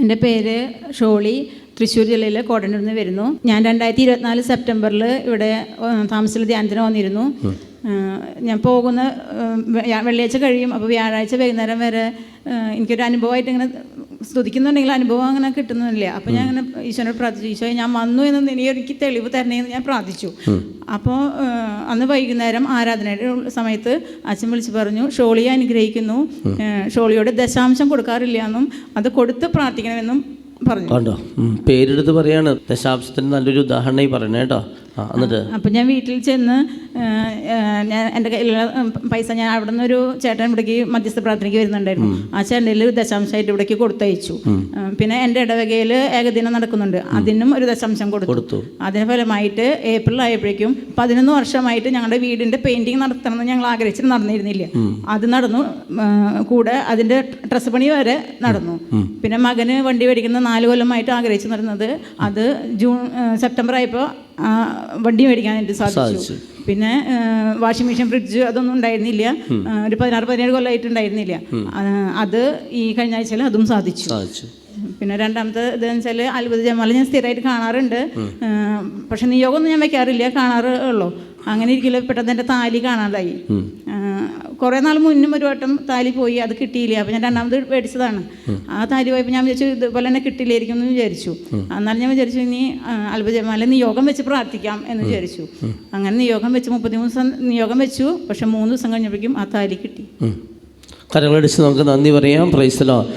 എൻ്റെ പേര് ഷോളി, തൃശ്ശൂർ ജില്ലയിലെ കോടന്നൂരിൽ നിന്ന് വരുന്നു. ഞാൻ 2024 സെപ്റ്റംബറിൽ ഇവിടെ താമസത്തിൽ ധ്യാനത്തിന് വന്നിരുന്നു. ഞാൻ പോകുന്ന വെള്ളിയാഴ്ച കഴിയും. അപ്പോൾ വ്യാഴാഴ്ച വൈകുന്നേരം വരെ എനിക്കൊരു അനുഭവമായിട്ട് ഇങ്ങനെ സ്തുതിക്കുന്നുണ്ടെങ്കിൽ അനുഭവം അങ്ങനെ കിട്ടുന്നില്ല. അപ്പോൾ ഞാൻ അങ്ങനെ ഈശോനോട് പ്രാർത്ഥിച്ചു, ഈശോ ഞാൻ വന്നു എന്ന് എനിക്ക് തെളിവ് തരണേന്ന് ഞാൻ പ്രാർത്ഥിച്ചു. അപ്പോൾ അന്ന് വൈകുന്നേരം ആരാധനയുടെ സമയത്ത് അച്ഛൻ വിളിച്ച് പറഞ്ഞു, ഷോളിയെ അനുഗ്രഹിക്കുന്നു, ഷോളിയോട് ദശാംശം കൊടുക്കാറില്ല എന്നും അത് കൊടുത്ത് പ്രാർത്ഥിക്കണമെന്നും പറഞ്ഞു. കണ്ടോ, പേരെടുത്ത് പറയാണ്. ദശാംശത്തിന് നല്ലൊരു ഉദാഹരണമായി പറയണേ കേട്ടോ. എന്നിട്ട് അപ്പം ഞാൻ വീട്ടിൽ ചെന്ന് ഞാൻ എൻ്റെ കയ്യിലുള്ള പൈസ ഞാൻ അവിടെ നിന്നൊരു ചേട്ടൻ ഇവിടേക്ക് മധ്യസ്ഥ പ്രാർത്ഥനയ്ക്ക് വരുന്നുണ്ടായിരുന്നു. ആ ചേട്ടനിൽ ഒരു ദശാംശമായിട്ട് ഇവിടേക്ക് കൊടുത്തയച്ചു. പിന്നെ എൻ്റെ ഇടവകയിൽ ഏകദിനം നടക്കുന്നുണ്ട്, അതിനും ഒരു ദശാംശം കൊടുത്തു. അതിന് ഫലമായിട്ട് ഏപ്രിൽ ആയപ്പോഴേക്കും 11 വർഷമായിട്ട് ഞങ്ങളുടെ വീടിൻ്റെ പെയിൻറ്റിങ് നടത്തണമെന്ന് ഞങ്ങൾ ആഗ്രഹിച്ചിട്ട് നടന്നിരുന്നില്ല. അത് നടന്നു. കൂടെ അതിൻ്റെ ഡ്രസ്സ് പണി വരെ നടന്നു. പിന്നെ മകന് വണ്ടി മേടിക്കുന്ന 4 കൊല്ലമായിട്ട് ആഗ്രഹിച്ച് നടന്നത്, അത് സെപ്റ്റംബർ ആയപ്പോൾ വണ്ടി മേടിക്കാനായിട്ട് സാധിച്ചു. പിന്നെ വാഷിംഗ് മെഷീൻ, ഫ്രിഡ്ജ് അതൊന്നും ഉണ്ടായിരുന്നില്ല. ഒരു 16-17 കൊല്ലമായിട്ട് ഉണ്ടായിരുന്നില്ല. അത് ഈ കഴിഞ്ഞ ആഴ്ചയിൽ അതും സാധിച്ചു. പിന്നെ രണ്ടാമത്തെ ഇതെന്ന് വെച്ചാൽ അത്ഭുത ജമാല ഞാൻ സ്ഥിരമായിട്ട് കാണാറുണ്ട്. പക്ഷെ നിയോഗമൊന്നും ഞാൻ വെക്കാറില്ല, കാണാറ് ഉള്ളൂ. അങ്ങനെ ഇരിക്കില്ല, പെട്ടെന്ന് എൻ്റെ താലി കാണാതായി. കുറേ നാൾ മുന്നും ഒരു വട്ടം താലി പോയി, അത് കിട്ടിയില്ല. അപ്പോൾ ഞാൻ രണ്ടാമത് മേടിച്ചതാണ്. ആ താലി പോയപ്പോൾ ഞാൻ വിചാരിച്ചു ഇതുപോലെ തന്നെ കിട്ടില്ലായിരിക്കും എന്ന് വിചാരിച്ചു. എന്നാലും ഞാൻ വിചാരിച്ചു ഇനി അത്ഭുത ജമാല നിയോഗം വെച്ച് പ്രാർത്ഥിക്കാം എന്ന് വിചാരിച്ചു. അങ്ങനെ നിയോഗം വെച്ച് 33 ദിവസം നിയോഗം വെച്ചു. പക്ഷെ 3 ദിവസം കഴിഞ്ഞപ്പോഴേക്കും ആ താലി കിട്ടി. കരങ്ങളടിച്ച് നമുക്ക് നന്ദി പറയാം. Praise the Lord.